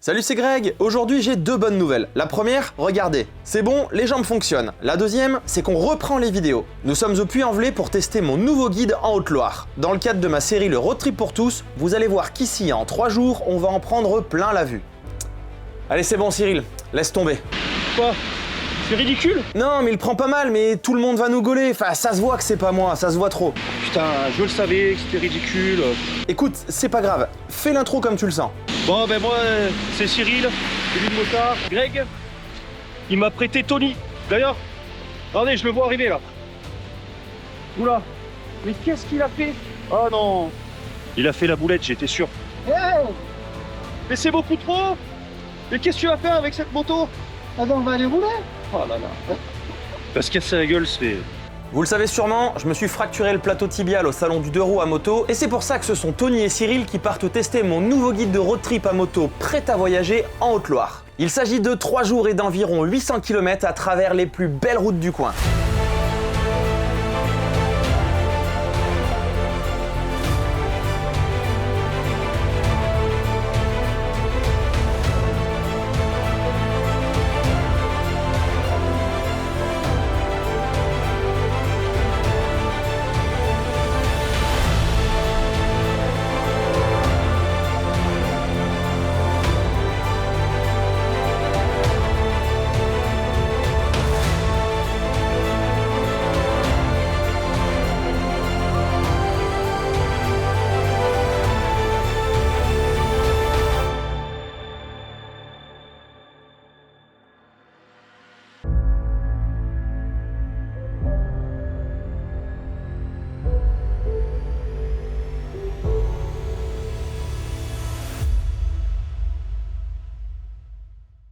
Salut, c'est Greg. Aujourd'hui, j'ai deux bonnes nouvelles. La première, regardez, c'est bon, les jambes fonctionnent. La deuxième, c'est qu'on reprend les vidéos. Nous sommes au Puy-en-Velay pour tester mon nouveau guide en Haute-Loire. Dans le cadre de ma série Le Road Trip pour tous, vous allez voir qu'ici, en 3 jours, on va en prendre plein la vue. Allez, c'est bon, Cyril, laisse tomber. Quoi? C'est ridicule? Non, mais il prend pas mal, mais tout le monde va nous gauler. Enfin, ça se voit que c'est pas moi, ça se voit trop. Putain, je le savais que c'était ridicule. Écoute, c'est pas grave, fais l'intro comme tu le sens. Bon, ben moi, c'est Cyril, Cyril Motard. Greg, il m'a prêté Tony. D'ailleurs, regardez, je le vois arriver là. Oula, mais qu'est-ce qu'il a fait? Oh non, il a fait la boulette, j'étais sûr. Hey, Mais c'est beaucoup trop. Mais qu'est-ce que tu vas faire avec cette moto? ah ben on va aller rouler. Oh là là. Parce qu'il casse la gueule, c'est... Vous le savez sûrement, je me suis fracturé le plateau tibial au salon du 2 roues à moto et c'est pour ça que ce sont Tony et Cyril qui partent tester mon nouveau guide de road trip à moto prêt à voyager en Haute-Loire. Il s'agit de 3 jours et d'environ 800 km à travers les plus belles routes du coin.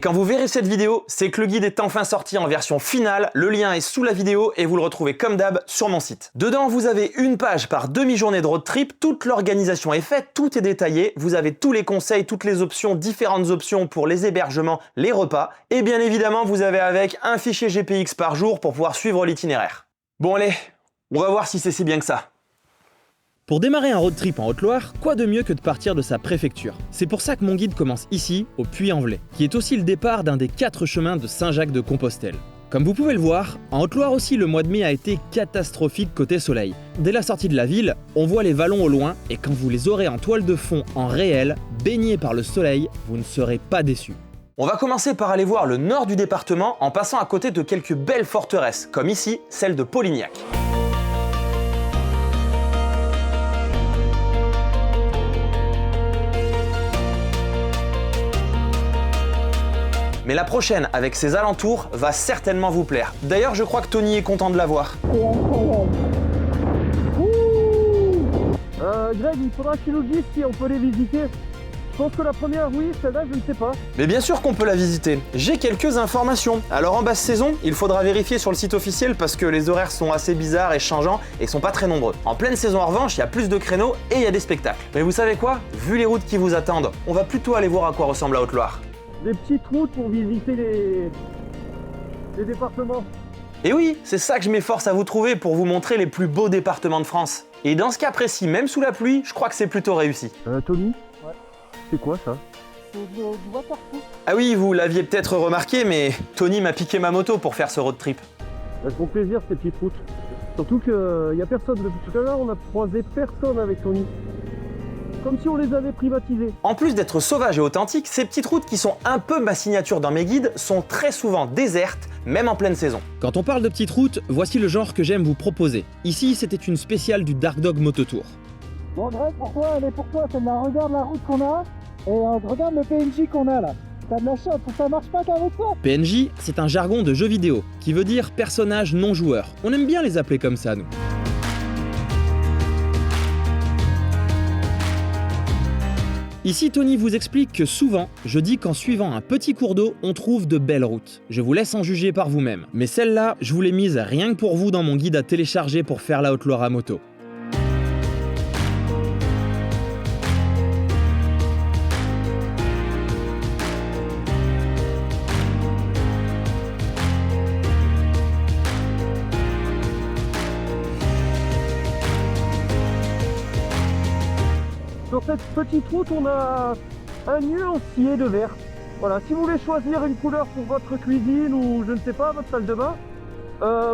Quand vous verrez cette vidéo, c'est que le guide est enfin sorti en version finale, le lien est sous la vidéo et vous le retrouvez comme d'hab sur mon site. Dedans, vous avez une page par demi-journée de road trip, toute l'organisation est faite, tout est détaillé, vous avez tous les conseils, toutes les options, différentes options pour les hébergements, les repas, et bien évidemment, vous avez avec un fichier GPX par jour pour pouvoir suivre l'itinéraire. Bon allez, on va voir si c'est si bien que ça. Pour démarrer un road trip en Haute-Loire, quoi de mieux que de partir de sa préfecture? C'est pour ça que mon guide commence ici, au Puy-en-Velay, qui est aussi le départ d'un des 4 chemins de Saint-Jacques-de-Compostelle. Comme vous pouvez le voir, en Haute-Loire aussi le mois de mai a été catastrophique côté soleil. Dès la sortie de la ville, on voit les vallons au loin et quand vous les aurez en toile de fond en réel, baignés par le soleil, vous ne serez pas déçus. On va commencer par aller voir le nord du département en passant à côté de quelques belles forteresses, comme ici, celle de Polignac. Mais la prochaine, avec ses alentours, va certainement vous plaire. D'ailleurs, je crois que Tony est content de la voir. C'est incroyable. Greg, il faudra que tu nous dises si on peut les visiter. Je pense que la première, oui, celle-là, je ne sais pas. Mais bien sûr qu'on peut la visiter. J'ai quelques informations. Alors en basse saison, il faudra vérifier sur le site officiel parce que les horaires sont assez bizarres et changeants et sont pas très nombreux. En pleine saison en revanche, il y a plus de créneaux et il y a des spectacles. Mais vous savez quoi? Vu les routes qui vous attendent, on va plutôt aller voir à quoi ressemble la Haute-Loire. Des petites routes pour visiter les départements. Et oui, c'est ça que je m'efforce à vous trouver pour vous montrer les plus beaux départements de France. Et dans ce cas précis, même sous la pluie, je crois que c'est plutôt réussi. Tony? Ouais. C'est quoi ça? C'est du waterproof. Ah oui, vous l'aviez peut-être remarqué, mais Tony m'a piqué ma moto pour faire ce road trip. Elles font plaisir ces petites routes. Surtout qu'il n'y a personne. Depuis tout à l'heure, on a croisé personne avec Tony. Comme si on les avait privatisées. En plus d'être sauvages et authentiques, ces petites routes qui sont un peu ma signature dans mes guides sont très souvent désertes, même en pleine saison. Quand on parle de petites routes, voici le genre que j'aime vous proposer. Ici, c'était une spéciale du Dark Dog Moto Tour. Bon Greg, pour toi, elle est pour toi celle-là. Regarde la route qu'on a et regarde le PNJ qu'on a là. T'as de la chance, ça marche pas qu'avec toi. PNJ, c'est un jargon de jeu vidéo, qui veut dire personnage non joueur. On aime bien les appeler comme ça, nous. Ici, Tony vous explique que souvent, je dis qu'en suivant un petit cours d'eau, on trouve de belles routes. Je vous laisse en juger par vous-même. Mais celle-là, je vous l'ai mise rien que pour vous dans mon guide à télécharger pour faire la Haute-Loire à moto. Sur cette petite route, on a un nuancier de vert. Voilà, si vous voulez choisir une couleur pour votre cuisine ou je ne sais pas, votre salle de bain,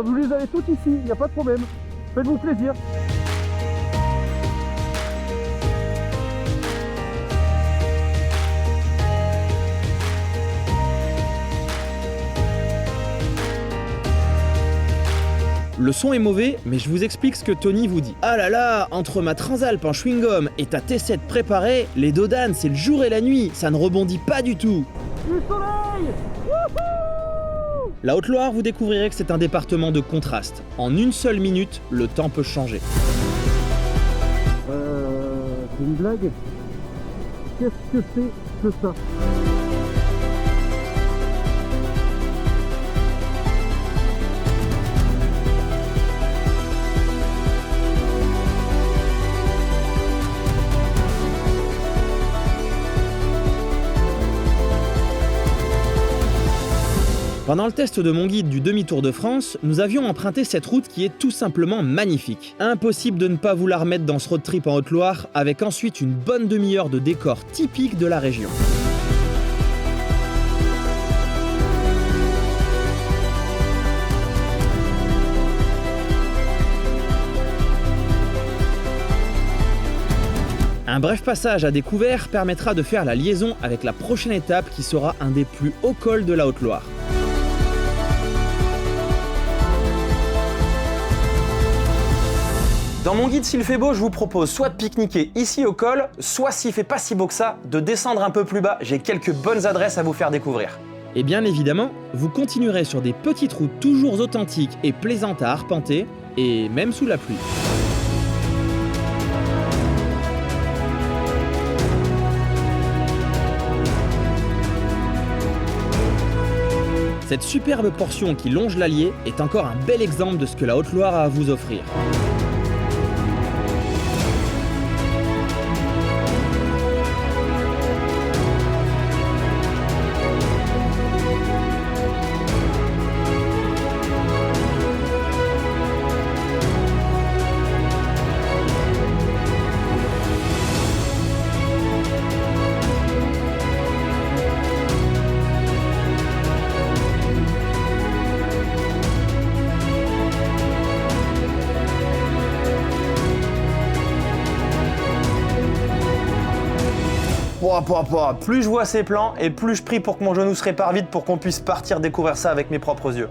vous les avez toutes ici, il n'y a pas de problème. Faites-vous plaisir. Le son est mauvais, mais je vous explique ce que Tony vous dit. Ah là là, entre ma Transalp en chewing-gum et ta T7 préparée, les dodanes c'est le jour et la nuit, ça ne rebondit pas du tout. Du soleil. Wouhou! La Haute-Loire, vous découvrirez que c'est un département de contraste. En une seule minute, le temps peut changer. C'est une blague? Qu'est-ce que c'est que ça? Pendant le test de mon guide du demi-tour de France, nous avions emprunté cette route qui est tout simplement magnifique. Impossible de ne pas vous la remettre dans ce road trip en Haute-Loire, avec ensuite une bonne demi-heure de décor typique de la région. Un bref passage à découvert permettra de faire la liaison avec la prochaine étape qui sera un des plus hauts cols de la Haute-Loire. Dans mon guide S'il fait beau, je vous propose soit de pique-niquer ici au col, soit s'il fait pas si beau que ça, de descendre un peu plus bas, j'ai quelques bonnes adresses à vous faire découvrir. Et bien évidemment, vous continuerez sur des petites routes toujours authentiques et plaisantes à arpenter, et même sous la pluie. Cette superbe portion qui longe l'Allier est encore un bel exemple de ce que la Haute-Loire a à vous offrir. Plus je vois ces plans et plus je prie pour que mon genou se répare vite pour qu'on puisse partir découvrir ça avec mes propres yeux.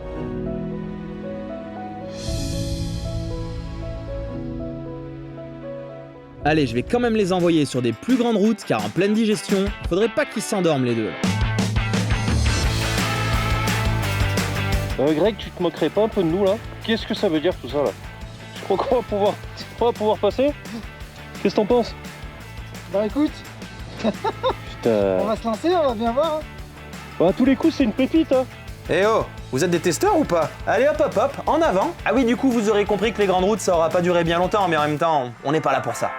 Allez, je vais quand même les envoyer sur des plus grandes routes car en pleine digestion, faudrait pas qu'ils s'endorment les deux. Greg, tu te moquerais pas un peu de nous là? Qu'est-ce que ça veut dire tout ça là? Je crois qu'on va pouvoir passer? Qu'est-ce que t'en penses? Bah écoute, Putain. on va se lancer, on va bien voir. Bah, à tous les coups, c'est une pépite, hein. Eh oh, vous êtes des testeurs ou pas? Allez hop hop hop, en avant. Ah oui, du coup, vous aurez compris que les grandes routes, ça aura pas duré bien longtemps, mais en même temps, on n'est pas là pour ça.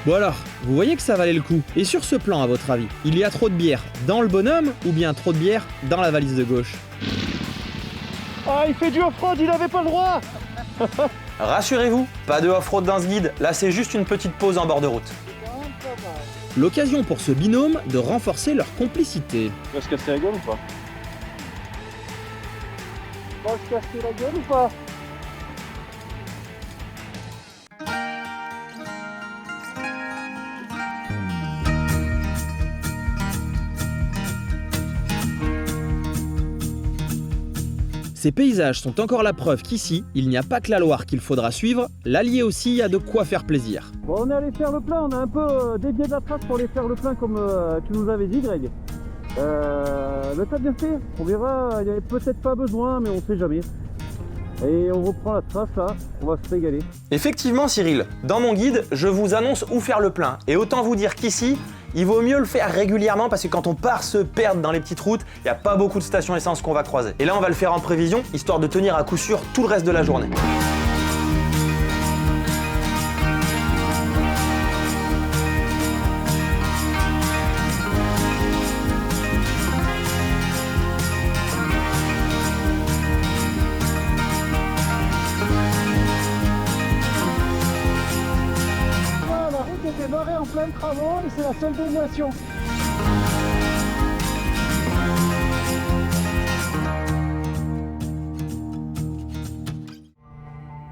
Bon alors, vous voyez que ça valait le coup. Et sur ce plan, à votre avis, il y a trop de bière dans le bonhomme ou bien trop de bière dans la valise de gauche? Ah, il fait du off-road, il avait pas le droit. Rassurez-vous, pas de off-road dans ce guide, là c'est juste une petite pause en bord de route. L'occasion pour ce binôme de renforcer leur complicité. Tu vas se casser la gueule ou pas? Tu vas se casser la gueule ou pas? Ces paysages sont encore la preuve qu'ici, il n'y a pas que la Loire qu'il faudra suivre, l'Allier aussi a de quoi faire plaisir. Bon, on est allé faire le plein, on a un peu dévié de la trace pour aller faire le plein comme tu nous avais dit, Greg. Le t'as bien fait, on verra, il n'y avait peut-être pas besoin, mais on sait jamais. Et on reprend la trace là, on va se régaler. Effectivement Cyril, dans mon guide, je vous annonce où faire le plein. Et autant vous dire qu'ici, il vaut mieux le faire régulièrement parce que quand on part se perdre dans les petites routes, il n'y a pas beaucoup de stations essence qu'on va croiser. Et là on va le faire en prévision, histoire de tenir à coup sûr tout le reste de la journée. plein de travaux et c'est la seule déviation.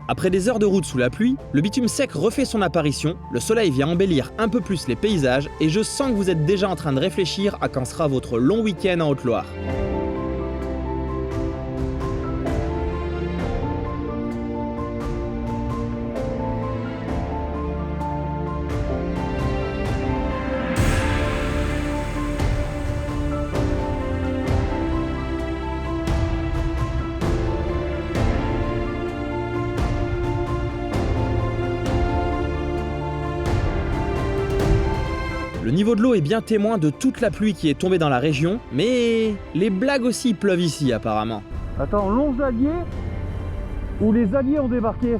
Après des heures de route sous la pluie, le bitume sec refait son apparition, le soleil vient embellir un peu plus les paysages et je sens que vous êtes déjà en train de réfléchir à quand sera votre long week-end en Haute-Loire. Le niveau de l'eau est bien témoin de toute la pluie qui est tombée dans la région, mais les blagues aussi pleuvent ici apparemment. Attends, longe alliés ou les alliés ont débarqué?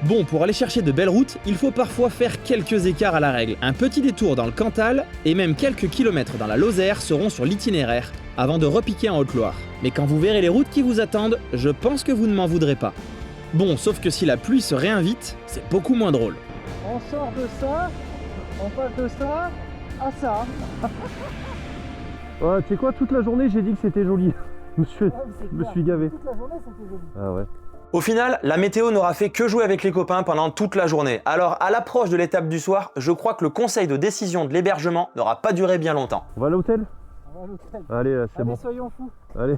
Bon, pour aller chercher de belles routes, il faut parfois faire quelques écarts à la règle. Un petit détour dans le Cantal et même quelques kilomètres dans la Lozère seront sur l'itinéraire avant de repiquer en Haute-Loire. Mais quand vous verrez les routes qui vous attendent, je pense que vous ne m'en voudrez pas. Bon, sauf que si la pluie se réinvite, c'est beaucoup moins drôle. On sort de ça, on passe de ça à ça. Ouais, tu sais quoi, toute la journée j'ai dit que c'était joli. Je me suis gavé. Toute la journée c'était joli. Ah ouais. Au final, la météo n'aura fait que jouer avec les copains pendant toute la journée. Alors, à l'approche de l'étape du soir, je crois que le conseil de décision de l'hébergement n'aura pas duré bien longtemps. On va à l'hôtel? On va à l'hôtel. Allez, là, c'est Allez, bon. soyons fous. Allez.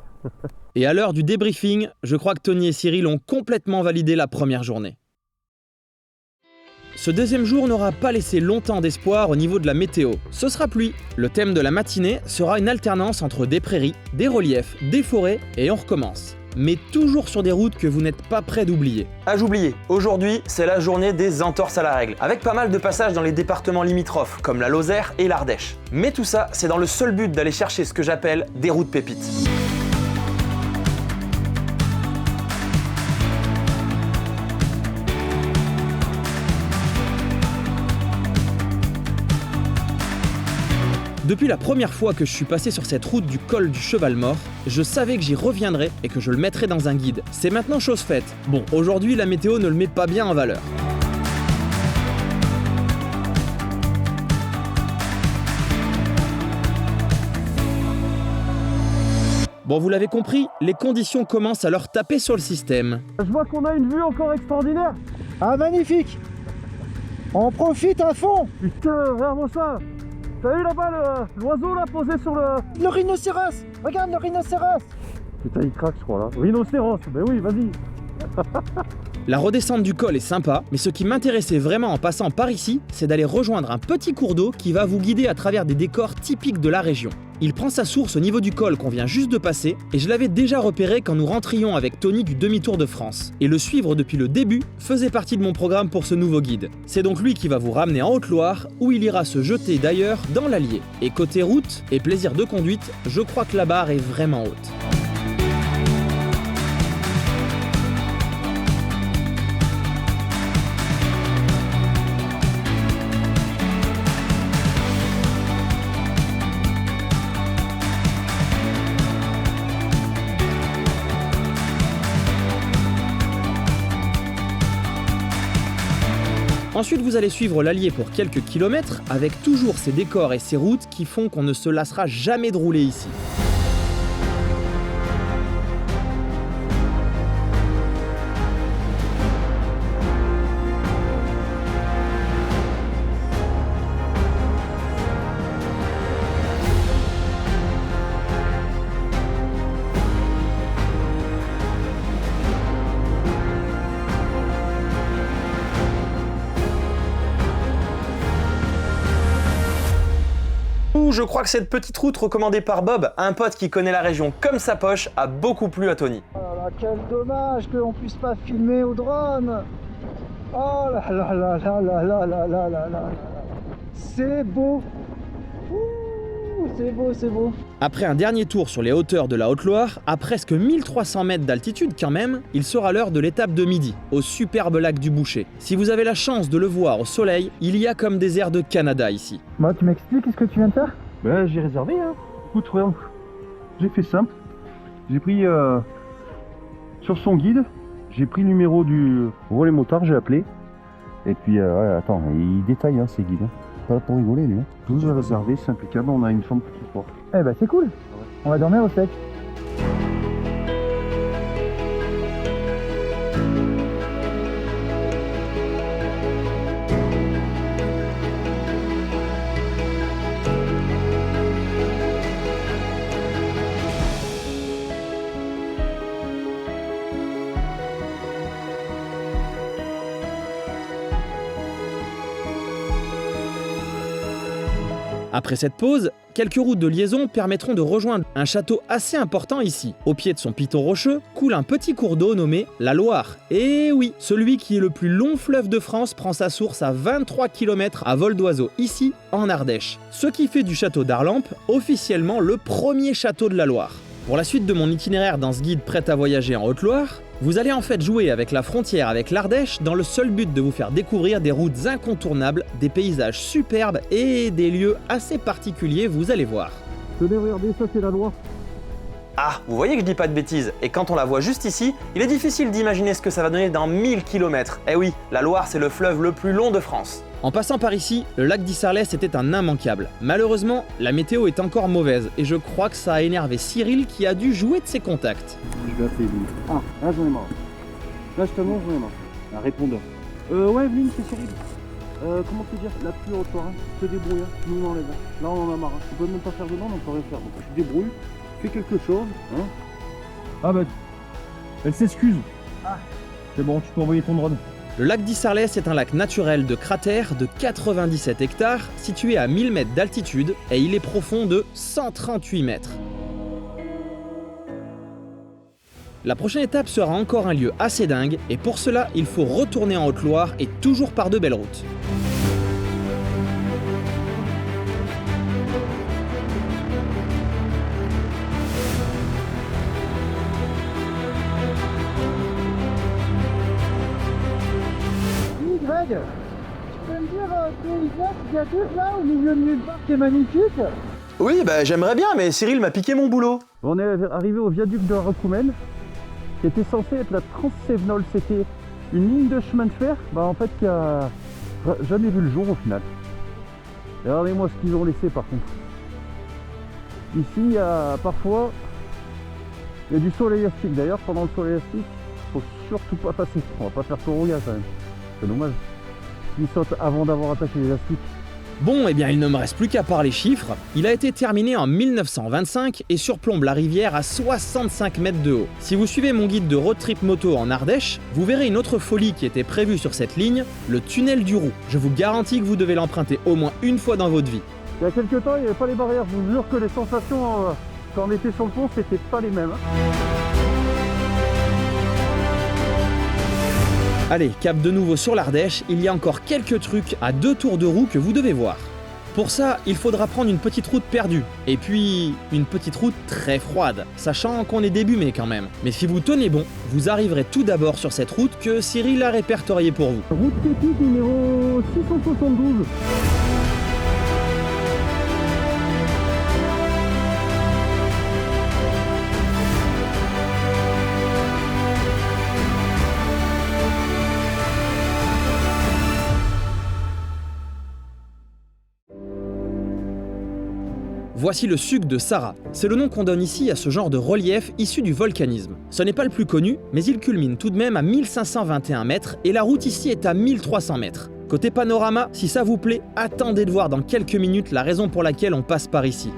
Et à l'heure du débriefing, je crois que Tony et Cyril ont complètement validé la première journée. Ce deuxième jour n'aura pas laissé longtemps d'espoir au niveau de la météo. Ce sera pluie. Le thème de la matinée sera une alternance entre des prairies, des reliefs, des forêts et on recommence. Mais toujours sur des routes que vous n'êtes pas prêts d'oublier. Ah, j'oubliais, aujourd'hui, c'est la journée des entorses à la règle, avec pas mal de passages dans les départements limitrophes, comme la Lozère et l'Ardèche. Mais tout ça, c'est dans le seul but d'aller chercher ce que j'appelle des routes pépites. Depuis la première fois que je suis passé sur cette route du col du Cheval Mort, je savais que j'y reviendrais et que je le mettrais dans un guide. C'est maintenant chose faite. Bon, aujourd'hui la météo ne le met pas bien en valeur. Bon, vous l'avez compris, les conditions commencent à leur taper sur le système. Je vois qu'on a une vue encore extraordinaire. Ah magnifique. On profite à fond. Putain, regarde-moi ça. T'as vu là-bas l'oiseau là posé sur le... Le rhinocéros. Regarde le rhinocéros. Putain, il craque je crois là. Rhinocéros, ben oui, vas-y. La redescente du col est sympa, mais ce qui m'intéressait vraiment en passant par ici, c'est d'aller rejoindre un petit cours d'eau qui va vous guider à travers des décors typiques de la région. Il prend sa source au niveau du col qu'on vient juste de passer, et je l'avais déjà repéré quand nous rentrions avec Tony du demi-tour de France. Et le suivre depuis le début faisait partie de mon programme pour ce nouveau guide. C'est donc lui qui va vous ramener en Haute-Loire, où il ira se jeter d'ailleurs dans l'Allier. Et côté route et plaisir de conduite, je crois que la barre est vraiment haute. Ensuite, vous allez suivre l'Allier pour quelques kilomètres, avec toujours ces décors et ces routes qui font qu'on ne se lassera jamais de rouler ici. Je crois que cette petite route recommandée par Bob, un pote qui connaît la région comme sa poche, a beaucoup plu à Tony. Oh là là, quel dommage qu'on puisse pas filmer au drone. Oh là là là là là là là là là là. C'est beau. Ouh, c'est beau, c'est beau. Après un dernier tour sur les hauteurs de la Haute-Loire, à presque 1300 mètres d'altitude quand même, il sera l'heure de l'étape de midi, au superbe lac du Boucher. Si vous avez la chance de le voir au soleil, il y a comme des airs de Canada ici. Moi, tu m'expliques ce que tu viens de faire? Ben j'ai réservé hein. Écoute, regarde. J'ai fait simple. J'ai pris sur son guide, j'ai pris le numéro du relais motard, j'ai appelé. Et puis, ouais, attends, il détaille hein, ses guides. Hein. Pas pour rigoler, lui. Hein. Tout est réservé, c'est impeccable, on a une chambre pour ce soir. Eh ben c'est cool. On va dormir au sec. Après cette pause, quelques routes de liaison permettront de rejoindre un château assez important ici. Au pied de son piton rocheux coule un petit cours d'eau nommé la Loire. Et oui, celui qui est le plus long fleuve de France prend sa source à 23 km à vol d'oiseau ici, en Ardèche. Ce qui fait du château d'Arlampe officiellement le premier château de la Loire. Pour la suite de mon itinéraire dans ce guide prêt à voyager en Haute-Loire, vous allez en fait jouer avec la frontière avec l'Ardèche dans le seul but de vous faire découvrir des routes incontournables, des paysages superbes et des lieux assez particuliers, vous allez voir. Tenez, regardez, ça c'est la Loire. Ah, vous voyez que je dis pas de bêtises, et quand on la voit juste ici, il est difficile d'imaginer ce que ça va donner dans 1000 km. Eh oui, la Loire c'est le fleuve le plus long de France. En passant par ici, le lac d'Issarlès était un immanquable. Malheureusement, la météo est encore mauvaise, et je crois que ça a énervé Cyril qui a dû jouer de ses contacts. Je vais appeler Evelyne. Ah, là j'en ai marre. Là justement j'en ai marre. Un répondeur. Ouais Evelyne, c'est Cyril. Comment te dire, la pluie au soir, hein. Se débrouille, hein. Nous on enlève. Là on en a marre. Hein. On peut même pas faire dedans, on peut rien faire. Donc tu te débrouilles, fais quelque chose. Hein. Ah bah, elle s'excuse. Ah. C'est bon, tu peux envoyer ton drone. Le lac d'Issarlès est un lac naturel de cratère de 97 hectares, situé à 1000 mètres d'altitude, et il est profond de 138 mètres. La prochaine étape sera encore un lieu assez dingue, et pour cela, il faut retourner en Haute-Loire et toujours par de belles routes. Greg, tu peux me dire il y a deux là au milieu de nulle part qui est magnifique? Oui, bah j'aimerais bien, mais Cyril m'a piqué mon boulot. On est arrivé au viaduc de Rakoumen, qui était censé être la Transsévenol. C'était une ligne de chemin de fer, bah en fait qui a jamais vu le jour au final. Et regardez-moi ce qu'ils ont laissé par contre. Ici, il y a parfois il y a du soleil élastique. D'ailleurs, pendant le soleil élastique, faut surtout pas passer. On va pas faire tout rouillage quand même. C'est dommage. Il saute avant d'avoir attaqué l'élastique. Bon, eh bien il ne me reste plus qu'à parler chiffres. Il a été terminé en 1925 et surplombe la rivière à 65 mètres de haut. Si vous suivez mon guide de road trip moto en Ardèche, vous verrez une autre folie qui était prévue sur cette ligne, le tunnel du Roux. Je vous garantis que vous devez l'emprunter au moins une fois dans votre vie. Il y a quelques temps, il n'y avait pas les barrières. Je vous jure que les sensations quand on était sur le pont, c'était pas les mêmes. Allez, cap de nouveau sur l'Ardèche, il y a encore quelques trucs à 2 tours de roue que vous devez voir. Pour ça, il faudra prendre une petite route perdue, et puis une petite route très froide, sachant qu'on est début mai quand même. Mais si vous tenez bon, vous arriverez tout d'abord sur cette route que Cyril a répertoriée pour vous. Route pépite numéro 672. Voici le suc de Sara. C'est le nom qu'on donne ici à ce genre de relief issu du volcanisme. Ce n'est pas le plus connu, mais il culmine tout de même à 1521 mètres et la route ici est à 1300 mètres. Côté panorama, si ça vous plaît, attendez de voir dans quelques minutes la raison pour laquelle on passe par ici.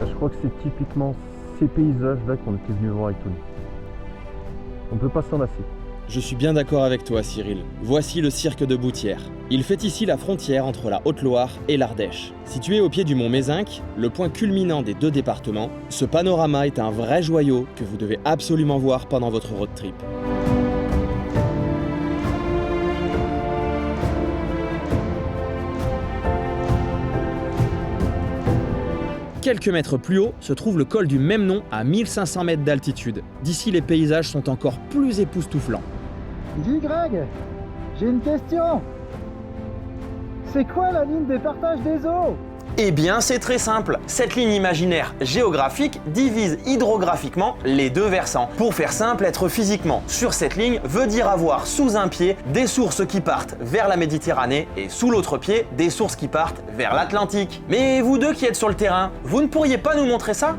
Je crois que c'est typiquement ces paysages-là qu'on était venu voir avec Tony. On ne peut pas s'en lasser. Je suis bien d'accord avec toi, Cyril. Voici le cirque de Boutière. Il fait ici la frontière entre la Haute-Loire et l'Ardèche. Situé au pied du mont Mézinc, le point culminant des deux départements, ce panorama est un vrai joyau que vous devez absolument voir pendant votre road trip. Quelques mètres plus haut se trouve le col du même nom à 1500 mètres d'altitude. D'ici, les paysages sont encore plus époustouflants. Dis Greg, j'ai une question. C'est quoi la ligne des partages des eaux? Eh bien, c'est très simple. Cette ligne imaginaire géographique divise hydrographiquement les deux versants. Pour faire simple, être physiquement sur cette ligne veut dire avoir sous un pied des sources qui partent vers la Méditerranée et sous l'autre pied des sources qui partent vers l'Atlantique. Mais vous deux qui êtes sur le terrain, vous ne pourriez pas nous montrer ça ?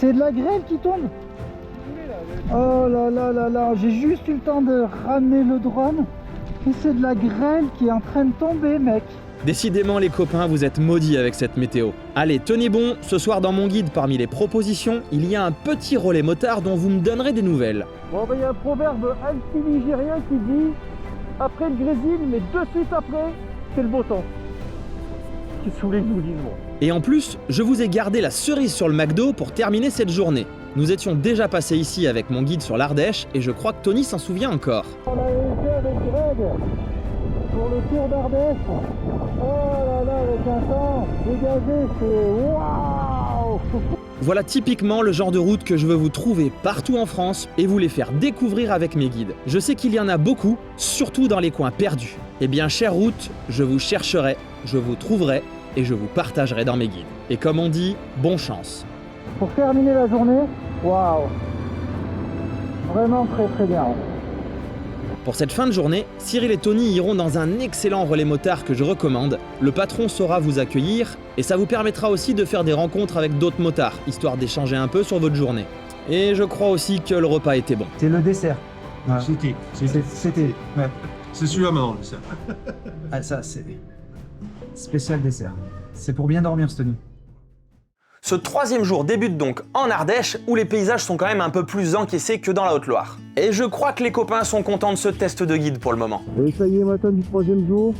C'est de la grêle qui tombe. Oh là là là là, j'ai juste eu le temps de ramener le drone et c'est de la grêle qui est en train de tomber, mec. Décidément les copains, vous êtes maudits avec cette météo. Allez, tenez bon, ce soir dans mon guide, parmi les propositions, il y a un petit relais motard dont vous me donnerez des nouvelles. Bon, ben, il y a un proverbe anti-nigérien qui dit « Après le grésil, mais de suite après, c'est le beau temps. » Qu'est-ce que vous voulez que je vous dise, moi? Et en plus, je vous ai gardé la cerise sur le McDo pour terminer cette journée. Nous étions déjà passés ici avec mon guide sur l'Ardèche et je crois que Tony s'en souvient encore. On avait été avec Greg pour le tour d'Ardèche. Oh là là, avec un temps dégagé, c'est waouh! Voilà typiquement le genre de route que je veux vous trouver partout en France et vous les faire découvrir avec mes guides. Je sais qu'il y en a beaucoup, surtout dans les coins perdus. Eh bien, chère route, je vous chercherai, je vous trouverai et je vous partagerai dans mes guides. Et comme on dit, bonne chance. Pour terminer la journée, waouh! Vraiment très très bien. Pour cette fin de journée, Cyril et Tony iront dans un excellent relais motard que je recommande. Le patron saura vous accueillir et ça vous permettra aussi de faire des rencontres avec d'autres motards, histoire d'échanger un peu sur votre journée. Et je crois aussi que le repas était bon. C'est le dessert. Voilà. C'était. C'était. Ouais. C'est celui-là maintenant, le cerf. Ah, ça, c'est spécial dessert. C'est pour bien dormir, Stony. Ce troisième jour débute donc en Ardèche, où les paysages sont quand même un peu plus encaissés que dans la Haute-Loire. Et je crois que les copains sont contents de ce test de guide pour le moment. Et ça y est, matin du troisième jour,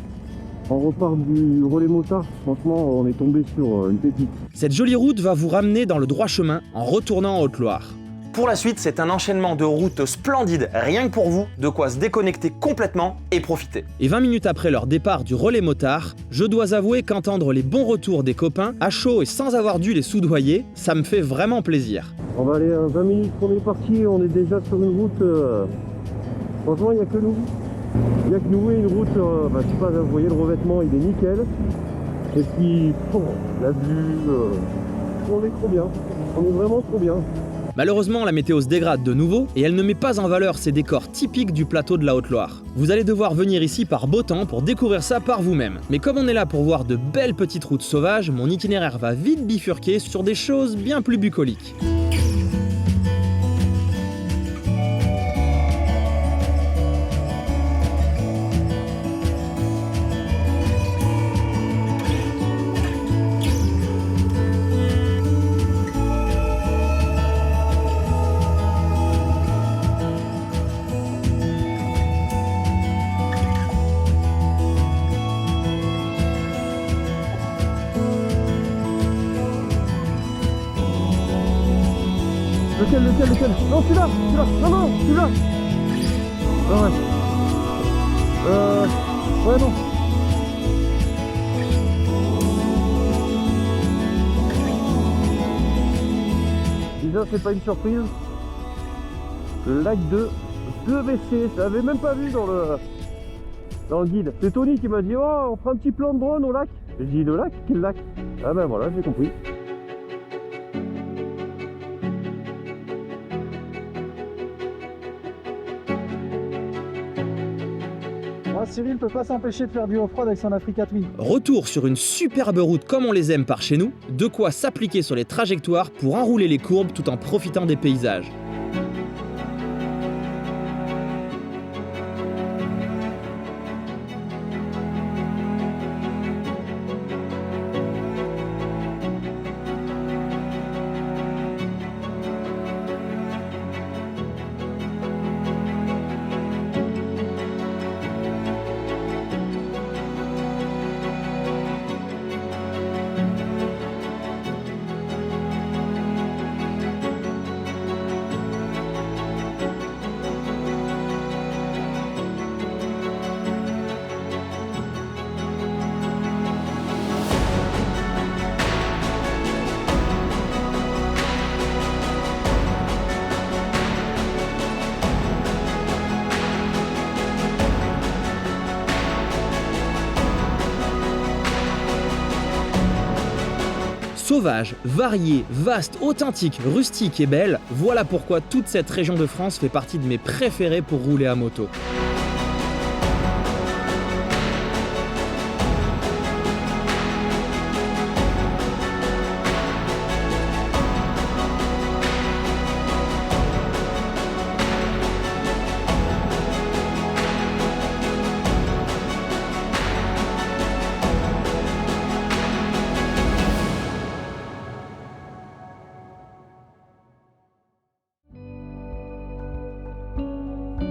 on repart du relais motard. Franchement, on est tombé sur une pépite. Cette jolie route va vous ramener dans le droit chemin en retournant en Haute-Loire. Pour la suite, c'est un enchaînement de routes splendides, rien que pour vous, de quoi se déconnecter complètement et profiter. Et 20 minutes après leur départ du relais motard, je dois avouer qu'entendre les bons retours des copains, à chaud et sans avoir dû les soudoyer, ça me fait vraiment plaisir. On va aller à 20 minutes qu'on est parti, on est déjà sur une route. Franchement, il n'y a que nous. Il n'y a que nous et une route, je sais pas, vous voyez le revêtement, il est nickel. Et puis, la vue, on est trop bien. On est vraiment trop bien. Malheureusement, la météo se dégrade de nouveau et elle ne met pas en valeur ces décors typiques du plateau de la Haute-Loire. Vous allez devoir venir ici par beau temps pour découvrir ça par vous-même. Mais comme on est là pour voir de belles petites routes sauvages, mon itinéraire va vite bifurquer sur des choses bien plus bucoliques. Lequel? Non, celui-là. Non, celui-là. Ah ouais. Ouais, non. Déjà, c'est pas une surprise. Le lac de 2BC, je l'avais même pas vu dans le guide. C'est Tony qui m'a dit, oh, on fera un petit plan de drone au lac. J'ai dit, le lac? Quel lac? Ah ben voilà, j'ai compris. Cyril peut pas s'empêcher de faire du off-road avec son Africa Twin. Retour sur une superbe route comme on les aime par chez nous, de quoi s'appliquer sur les trajectoires pour enrouler les courbes tout en profitant des paysages. Sauvage, variée, vaste, authentique, rustique et belle, voilà pourquoi toute cette région de France fait partie de mes préférées pour rouler à moto.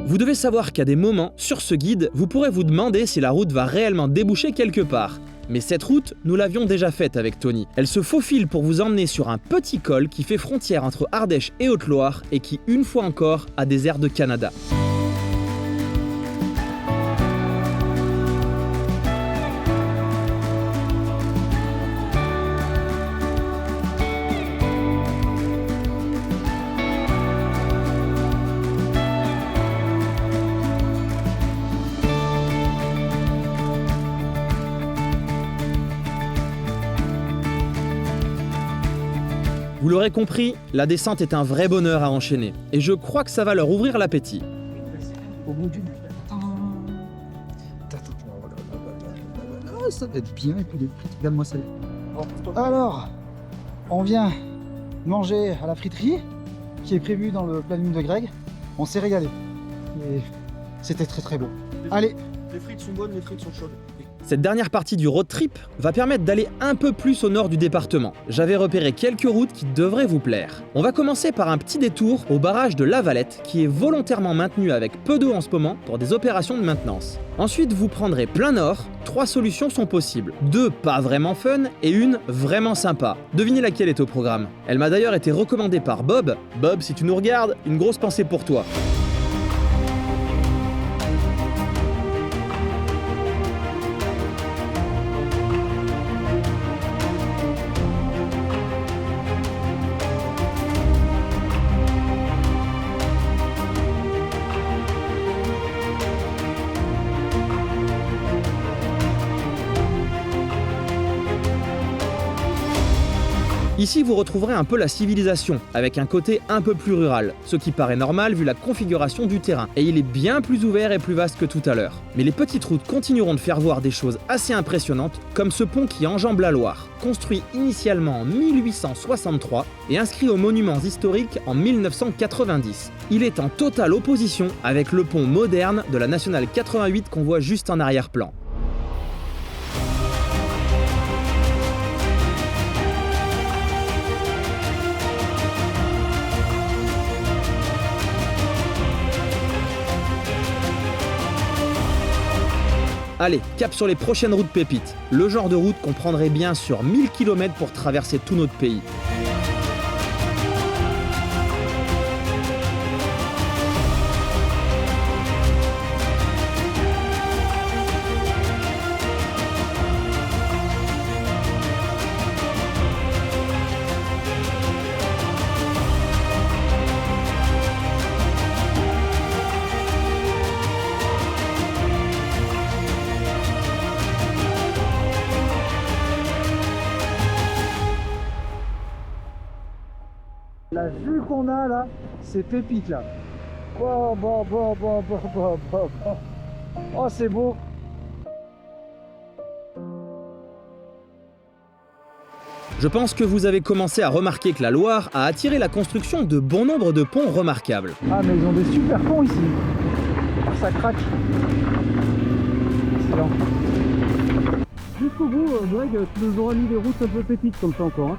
Vous devez savoir qu'à des moments, sur ce guide, vous pourrez vous demander si la route va réellement déboucher quelque part. Mais cette route, nous l'avions déjà faite avec Tony. Elle se faufile pour vous emmener sur un petit col qui fait frontière entre Ardèche et Haute-Loire et qui, une fois encore, a des airs de Canada. Vous l'aurez compris, la descente est un vrai bonheur à enchaîner, et je crois que ça va leur ouvrir l'appétit. Au bout d'une... Ça va être bien, et puis les frites, regarde-moi ça. Alors, on vient manger à la friterie, qui est prévue dans le planning de Greg. On s'est régalé. Et c'était très très bon. Allez. Les frites sont bonnes, les frites sont chaudes. Cette dernière partie du road trip va permettre d'aller un peu plus au nord du département. J'avais repéré quelques routes qui devraient vous plaire. On va commencer par un petit détour au barrage de La Valette, qui est volontairement maintenu avec peu d'eau en ce moment pour des opérations de maintenance. Ensuite, vous prendrez plein nord. 3 solutions sont possibles. 2 pas vraiment fun et une vraiment sympa. Devinez laquelle est au programme. Elle m'a d'ailleurs été recommandée par Bob. Bob, si tu nous regardes, une grosse pensée pour toi. Ici, vous retrouverez un peu la civilisation, avec un côté un peu plus rural, ce qui paraît normal vu la configuration du terrain, et il est bien plus ouvert et plus vaste que tout à l'heure. Mais les petites routes continueront de faire voir des choses assez impressionnantes, comme ce pont qui enjambe la Loire, construit initialement en 1863 et inscrit aux monuments historiques en 1990. Il est en totale opposition avec le pont moderne de la Nationale 88 qu'on voit juste en arrière-plan. Allez, cap sur les prochaines routes pépites. Le genre de route qu'on prendrait bien sur 1000 km pour traverser tout notre pays. La vue qu'on a là, c'est pépite là. Oh, oh c'est beau. Je pense que vous avez commencé à remarquer que la Loire a attiré la construction de bon nombre de ponts remarquables. Ah mais ils ont des super ponts ici. Ça craque. Excellent. Jusqu'au bout, Greg, tu nous auras mis des routes un peu pépites comme ça encore. Hein.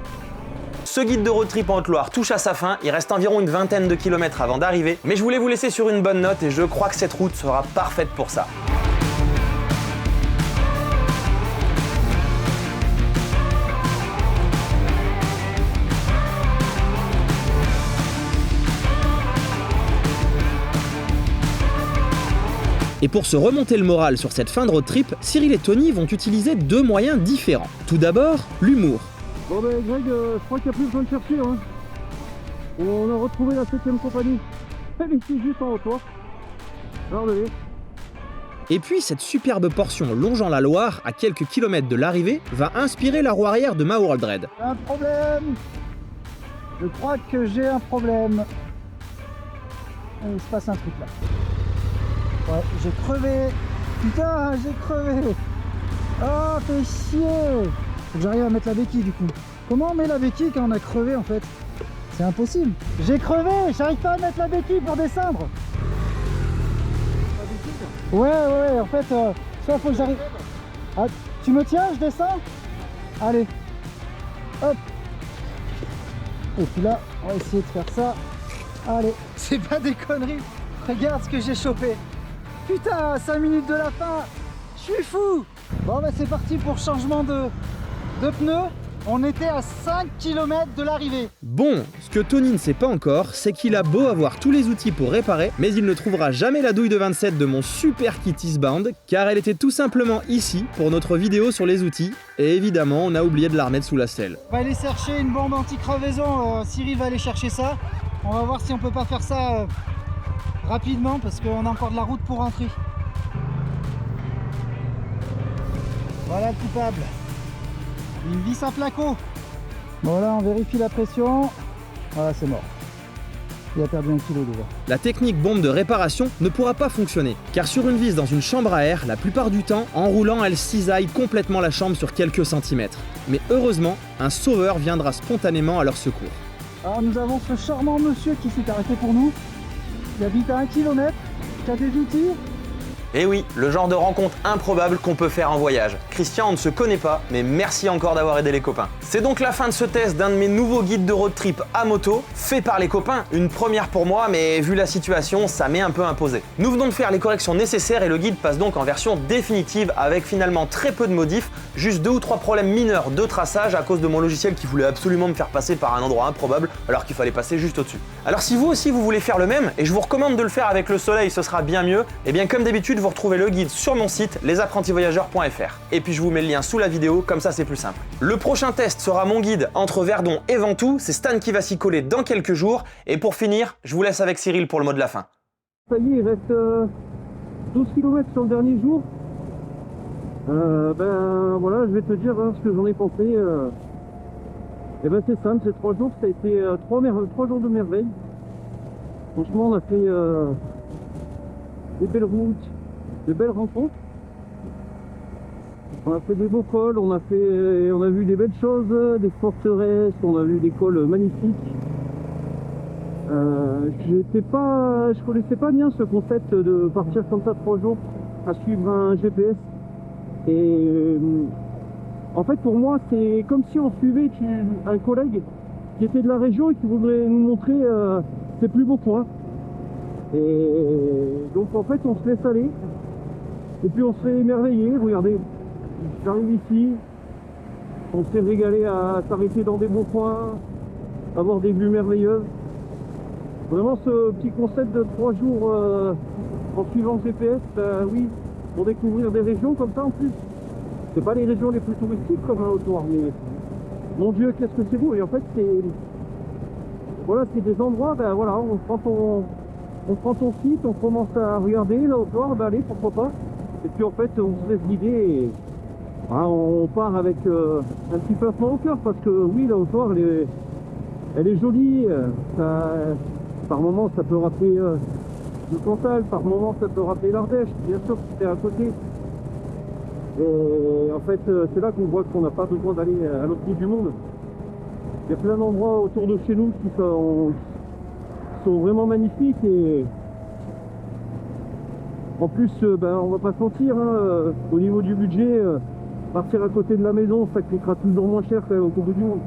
Ce guide de road trip en Haute-Loire touche à sa fin, il reste environ une vingtaine de kilomètres avant d'arriver, mais je voulais vous laisser sur une bonne note et je crois que cette route sera parfaite pour ça. Et pour se remonter le moral sur cette fin de road trip, Cyril et Tony vont utiliser 2 moyens différents. Tout d'abord, l'humour. Bon ben Greg, je crois qu'il n'y a plus besoin de chercher. Hein. On a retrouvé la 7ème compagnie. Elle est ici juste en haut, toi. Regardez. Et puis cette superbe portion longeant la Loire, à quelques kilomètres de l'arrivée, va inspirer la roue arrière de ma World Raid. J'ai un problème. Je crois que j'ai un problème. Il se passe un truc là. Ouais, j'ai crevé. Putain, j'ai crevé. Oh, fais chier. Faut que j'arrive à mettre la béquille du coup. Comment on met la béquille quand on a crevé en fait? C'est impossible. J'ai crevé, j'arrive pas à mettre la béquille pour descendre. Ouais, en fait, ça faut que j'arrive. Ah, tu me tiens, je descends? Allez. Hop. Et puis là, on va essayer de faire ça. Allez, c'est pas des conneries. Regarde ce que j'ai chopé. Putain, 5 minutes de la fin. Je suis fou. Bon, bah c'est parti pour changement de pneus. On était à 5 km de l'arrivée. Bon, ce que Tony ne sait pas encore, c'est qu'il a beau avoir tous les outils pour réparer, mais il ne trouvera jamais la douille de 27 de mon super kit Eastbound, car elle était tout simplement ici pour notre vidéo sur les outils, et évidemment on a oublié de la remettre sous la selle. On va aller chercher une bombe anti-crevaison, Cyril va aller chercher ça. On va voir si on peut pas faire ça rapidement, parce qu'on a encore de la route pour rentrer. Voilà le coupable. Une vis à placo. Voilà, on vérifie la pression. Voilà, c'est mort. Il a perdu 1 kilo déjà. La technique bombe de réparation ne pourra pas fonctionner, car sur une vis dans une chambre à air, la plupart du temps, en roulant, elle cisaille complètement la chambre sur quelques centimètres. Mais heureusement, un sauveur viendra spontanément à leur secours. Alors nous avons ce charmant monsieur qui s'est arrêté pour nous. Il habite à 1 km, qui a des outils. Et oui, le genre de rencontre improbable qu'on peut faire en voyage. Christian, on ne se connaît pas, mais merci encore d'avoir aidé les copains. C'est donc la fin de ce test d'un de mes nouveaux guides de road trip à moto, fait par les copains. Une première pour moi, mais vu la situation, ça m'est un peu imposé. Nous venons de faire les corrections nécessaires et le guide passe donc en version définitive avec finalement très peu de modifs, juste 2 ou 3 problèmes mineurs de traçage à cause de mon logiciel qui voulait absolument me faire passer par un endroit improbable alors qu'il fallait passer juste au-dessus. Alors si vous aussi vous voulez faire le même, et je vous recommande de le faire avec le soleil, ce sera bien mieux, et bien comme d'habitude, vous retrouvez le guide sur mon site lesapprentisvoyageurs.fr. Et puis je vous mets le lien sous la vidéo, comme ça c'est plus simple. Le prochain test sera mon guide entre Verdon et Ventoux, c'est Stan qui va s'y coller dans quelques jours. Et pour finir, je vous laisse avec Cyril pour le mot de la fin. Ça y est, il reste 12 km sur le dernier jour. Ben voilà, je vais te dire ce que j'en ai pensé. Et ben c'est simple, ces 3 jours, ça a été 3 jours de merveille. Franchement, on a fait des belles routes, de belles rencontres. On a fait des beaux cols, on a vu des belles choses, des forteresses, on a vu des cols magnifiques. Je connaissais pas bien ce concept de partir comme ça 3 jours à suivre un GPS. Et en fait pour moi c'est comme si on suivait un collègue qui était de la région et qui voudrait nous montrer ses plus beaux coins. Et donc en fait on se laisse aller et puis on se fait émerveiller. Regardez, j'arrive ici, on s'est régalé à s'arrêter dans des bons coins, avoir des vues merveilleuses. Vraiment ce petit concept de 3 jours en suivant le GPS, oui, pour découvrir des régions comme ça en plus. C'est pas les régions les plus touristiques comme la Haute-Loire, mais mon Dieu qu'est-ce que c'est beau. Et en fait c'est des endroits, ben voilà, on prend ton site, on commence à regarder la Haute-Loire, ben allez, pourquoi pas. Et puis en fait on se laisse guider et voilà, on part avec un petit pincement au cœur parce que oui, la Haute-Loire elle est jolie, par moments ça peut rappeler le Cantal, par moments ça peut rappeler l'Ardèche, bien sûr c'était à côté. Et en fait c'est là qu'on voit qu'on n'a pas besoin d'aller à l'autre bout du monde. Il y a plein d'endroits autour de chez nous qui sont vraiment magnifiques et en plus on va pas se mentir, au niveau du budget, partir à côté de la maison ça coûtera toujours moins cher qu'au bout du monde.